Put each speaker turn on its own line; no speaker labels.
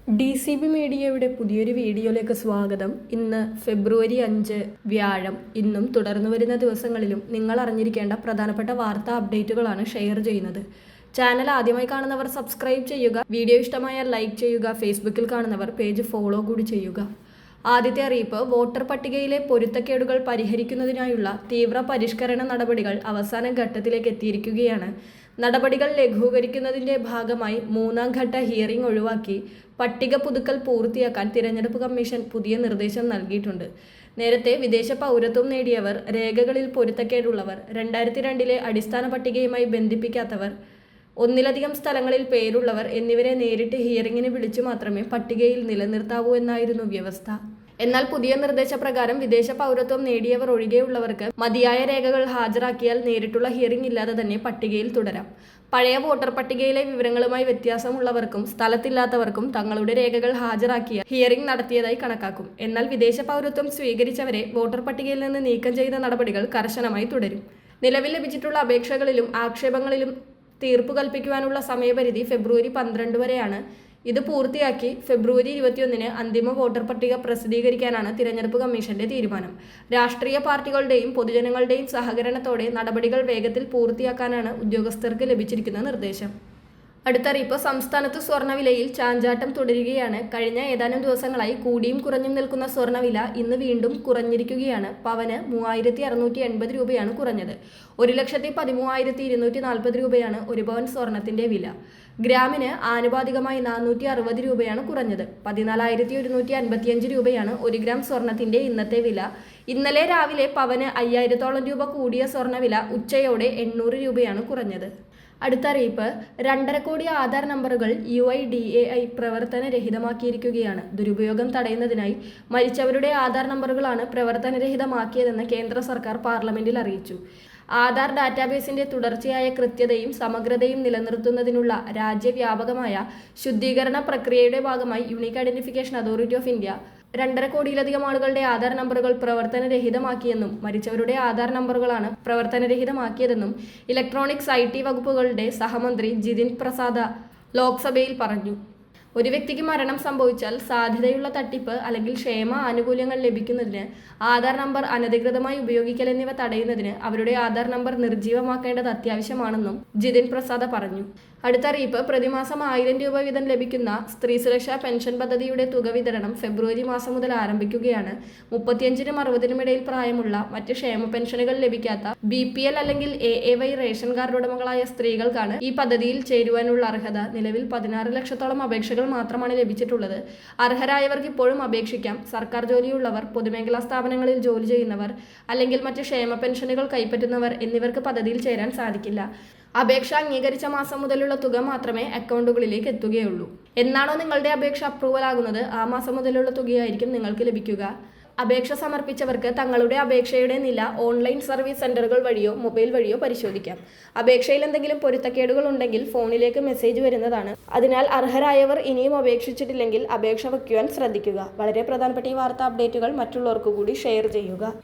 DCB മീഡിയയുടെ പുതിയൊരു വീഡിയോയിലേക്ക് സ്വാഗതം. ഇന്ന് ഫെബ്രുവരി 5 വ്യാഴം. ഇന്നും തുടർന്നു വരുന്ന ദിവസങ്ങളിലും നിങ്ങൾ അറിഞ്ഞിരിക്കേണ്ട പ്രധാനപ്പെട്ട വാർത്താ അപ്ഡേറ്റുകളാണ് ഷെയർ ചെയ്യുന്നത്. ചാനൽ ആദ്യമായി കാണുന്നവർ സബ്സ്ക്രൈബ് ചെയ്യുക. വീഡിയോ ഇഷ്ടമായാൽ ലൈക്ക് ചെയ്യുക. ഫേസ്ബുക്കിൽ കാണുന്നവർ പേജ് ഫോളോ കൂടി ചെയ്യുക. ആദ്യത്തെ അറിയിപ്പ്, വോട്ടർ പട്ടികയിലെ പൊരുത്തക്കേടുകൾ പരിഹരിക്കുന്നതിനായുള്ള തീവ്ര പരിഷ്കരണ നടപടികൾ അവസാന ഘട്ടത്തിലേക്ക് എത്തിയിരിക്കുകയാണ്. നടപടികൾ ലഘൂകരിക്കുന്നതിൻ്റെ ഭാഗമായി 3ാം ഘട്ട ഹിയറിംഗ് ഒഴിവാക്കി പട്ടിക പുതുക്കൽ പൂർത്തിയാക്കാൻ തിരഞ്ഞെടുപ്പ് കമ്മീഷൻ പുതിയ നിർദ്ദേശം നൽകിയിട്ടുണ്ട്. നേരത്തെ വിദേശ പൗരത്വം നേടിയവർ, രേഖകളിൽ പൊരുത്തക്കേടുള്ളവർ, 2002 അടിസ്ഥാന പട്ടികയുമായി ബന്ധിപ്പിക്കാത്തവർ, ഒന്നിലധികം സ്ഥലങ്ങളിൽ പേരുള്ളവർ എന്നിവരെ നേരിട്ട് ഹിയറിംഗിന് വിളിച്ചു മാത്രമേ പട്ടികയിൽ നിലനിർത്താവൂ എന്നായിരുന്നു വ്യവസ്ഥ. എന്നാൽ പുതിയ നിർദ്ദേശപ്രകാരം വിദേശ പൗരത്വം നേടിയവർ ഒഴികെയുള്ളവർക്ക് മതിയായ രേഖകൾ ഹാജരാക്കിയാൽ നേരിട്ടുള്ള ഹിയറിംഗ് ഇല്ലാതെ തന്നെ പട്ടികയിൽ തുടരാം. പഴയ വോട്ടർ പട്ടികയിലെ വിവരങ്ങളുമായി വ്യത്യാസമുള്ളവർക്കും സ്ഥലത്തില്ലാത്തവർക്കും തങ്ങളുടെ രേഖകൾ ഹാജരാക്കിയ ഹിയറിംഗ് നടത്തിയതായി കണക്കാക്കും. എന്നാൽ വിദേശ പൗരത്വം സ്വീകരിച്ചവരെ വോട്ടർ പട്ടികയിൽ നിന്ന് നീക്കം ചെയ്ത നടപടികൾ കർശനമായി തുടരും. നിലവിൽ ലഭിച്ചിട്ടുള്ള അപേക്ഷകളിലും ആക്ഷേപങ്ങളിലും തീർപ്പ് കൽപ്പിക്കുവാനുള്ള സമയപരിധി ഫെബ്രുവരി 12 വരെയാണ്. ഇത് പൂർത്തിയാക്കി ഫെബ്രുവരി 21 അന്തിമ വോട്ടർ പട്ടിക പ്രസിദ്ധീകരിക്കാനാണ് തിരഞ്ഞെടുപ്പ് കമ്മീഷന്റെ തീരുമാനം. രാഷ്ട്രീയ പാർട്ടികളുടെയും പൊതുജനങ്ങളുടെയും സഹകരണത്തോടെ നടപടികൾ വേഗത്തിൽ പൂർത്തിയാക്കാനാണ് ഉദ്യോഗസ്ഥർക്ക് ലഭിച്ചിരിക്കുന്ന നിർദ്ദേശം. അടുത്തറിയിപ്പ്, സംസ്ഥാനത്ത് സ്വർണ്ണവിലയിൽ ചാഞ്ചാട്ടം തുടരുകയാണ്. കഴിഞ്ഞ ഏതാനും ദിവസങ്ങളായി കൂടിയും കുറഞ്ഞും നിൽക്കുന്ന സ്വർണ്ണവില ഇന്ന് വീണ്ടും കുറഞ്ഞിരിക്കുകയാണ്. പവന് 3680 രൂപയാണ് കുറഞ്ഞത്. 1,13,240 രൂപയാണ് ഒരു പവൻ സ്വർണത്തിന്റെ വില. ഗ്രാമിന് ആനുപാതികമായി 460 രൂപയാണ് കുറഞ്ഞത്. 14,155 രൂപയാണ് 1 ഗ്രാം സ്വർണത്തിന്റെ ഇന്നത്തെ വില. ഇന്നലെ രാവിലെ പവന് 5000ഓളം രൂപ കൂടിയ സ്വർണ്ണവില ഉച്ചയോടെ 800 രൂപയാണ് കുറഞ്ഞത്. അടുത്തറിയിപ്പ്, 2.5 കോടി ആധാർ നമ്പറുകൾ UIDAI പ്രവർത്തനരഹിതമാക്കിയിരിക്കുകയാണ്. ദുരുപയോഗം തടയുന്നതിനായി മരിച്ചവരുടെ ആധാർ നമ്പറുകളാണ് പ്രവർത്തനരഹിതമാക്കിയതെന്ന് കേന്ദ്ര സർക്കാർ പാർലമെന്റിൽ അറിയിച്ചു. ആധാർ ഡാറ്റാബേസിന്റെ തുടർച്ചയായ കൃത്യതയും സമഗ്രതയും നിലനിർത്തുന്നതിനുള്ള രാജ്യവ്യാപകമായ ശുദ്ധീകരണ പ്രക്രിയയുടെ ഭാഗമായി unique identification authority of India 2.5 കോടിയിലധികം ആളുകളുടെ ആധാർ നമ്പറുകൾ പ്രവർത്തനരഹിതമാക്കിയെന്നും മരിച്ചവരുടെ ആധാർ നമ്പറുകളാണ് പ്രവർത്തനരഹിതമാക്കിയതെന്നും ഇലക്ട്രോണിക്സ് IT വകുപ്പുകളുടെ സഹമന്ത്രി ജിതിൻ പ്രസാദ് ലോക്സഭയിൽ പറഞ്ഞു. ഒരു വ്യക്തിക്ക് മരണം സംഭവിച്ചാൽ സാധ്യതയുള്ള തട്ടിപ്പ് അല്ലെങ്കിൽ ക്ഷേമ ആനുകൂല്യങ്ങൾ ലഭിക്കുന്നതിന് ആധാർ നമ്പർ അനധികൃതമായി ഉപയോഗിക്കൽ എന്നിവ തടയുന്നതിന് അവരുടെ ആധാർ നമ്പർ നിർജ്ജീവമാക്കേണ്ടത് അത്യാവശ്യമാണെന്നും ജിതിൻ പ്രസാദ് പറഞ്ഞു. അടുത്തറിയിപ്പ്, പ്രതിമാസം 1000 രൂപ വീതം ലഭിക്കുന്ന സ്ത്രീ സുരക്ഷാ പെൻഷൻ പദ്ധതിയുടെ തുക വിതരണം ഫെബ്രുവരി മാസം മുതൽ ആരംഭിക്കുകയാണ്. 35-നും 60-നും ഇടയിൽ പ്രായമുള്ള മറ്റ് ക്ഷേമ പെൻഷനുകൾ ലഭിക്കാത്ത BPL അല്ലെങ്കിൽ AAY റേഷൻ കാർഡ് ഉടമകളായ സ്ത്രീകൾക്കാണ് ഈ പദ്ധതിയിൽ ചേരുവാനുള്ള അർഹത. നിലവിൽ 16 ലക്ഷത്തോളം അപേക്ഷകൾ മാത്രമാണ് ലഭിച്ചിട്ടുള്ളത്. അർഹരായവർക്ക് ഇപ്പോഴും അപേക്ഷിക്കാം. സർക്കാർ ജോലിയുള്ളവർ, പൊതുമേഖലാ സ്ഥാപനങ്ങളിൽ ജോലി ചെയ്യുന്നവർ അല്ലെങ്കിൽ മറ്റ് ക്ഷേമ പെൻഷനുകൾ കൈപ്പറ്റുന്നവർ എന്നിവർക്ക് പദ്ധതിയിൽ ചേരാൻ സാധിക്കില്ല. അപേക്ഷ അംഗീകരിച്ച മാസം മുതലുള്ള തുക മാത്രമേ അക്കൗണ്ടുകളിലേക്ക് എത്തുകയുള്ളൂ. എന്നാണോ നിങ്ങളുടെ അപേക്ഷ അപ്രൂവൽ ആകുന്നത് ആ മാസം മുതലുള്ള തുകയായിരിക്കും നിങ്ങൾക്ക് ലഭിക്കുക. അപേക്ഷ സമർപ്പിച്ചവർക്ക് തങ്ങളുടെ അപേക്ഷയുടെ നില ഓൺലൈൻ സർവീസ് സെന്ററുകൾ വഴിയോ മൊബൈൽ വഴിയോ പരിശോധിക്കാം. അപേക്ഷയിൽ എന്തെങ്കിലും പൊരുത്തക്കേടുകൾ ഉണ്ടെങ്കിൽ ഫോണിലേക്ക് മെസ്സേജ് വരുന്നതാണ്. അതിനാൽ അർഹരായവർ ഇനിയും അപേക്ഷിച്ചിട്ടില്ലെങ്കിൽ അപേക്ഷ വയ്ക്കുവാൻ ശ്രദ്ധിക്കുക. വളരെ പ്രധാനപ്പെട്ട ഈ വാർത്താ അപ്ഡേറ്റുകൾ മറ്റുള്ളവർക്ക് കൂടി ഷെയർ ചെയ്യുക.